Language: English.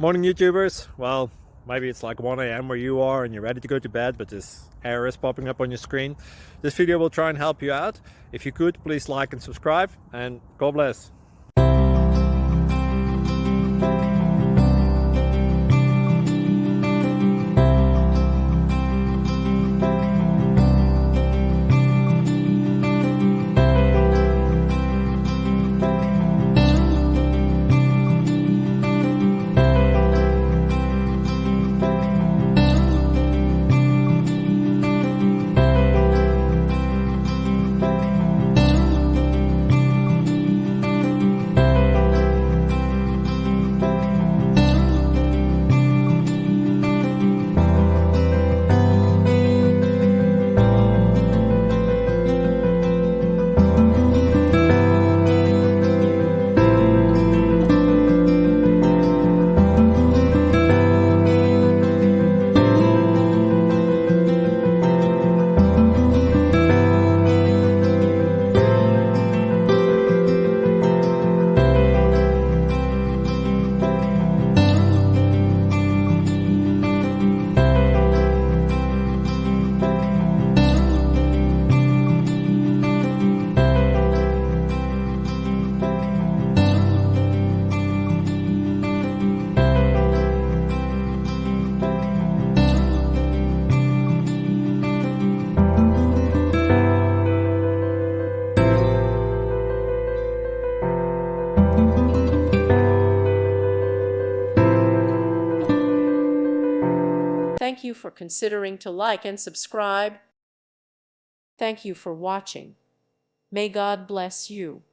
Morning YouTubers. Well, maybe it's like 1 a.m. where you are and you're ready to go to bed, but this error is popping up on your screen. This video will try and help you out. If you could, please like and subscribe, and God bless. Thank you for considering to like and subscribe. Thank you for watching. May God bless you.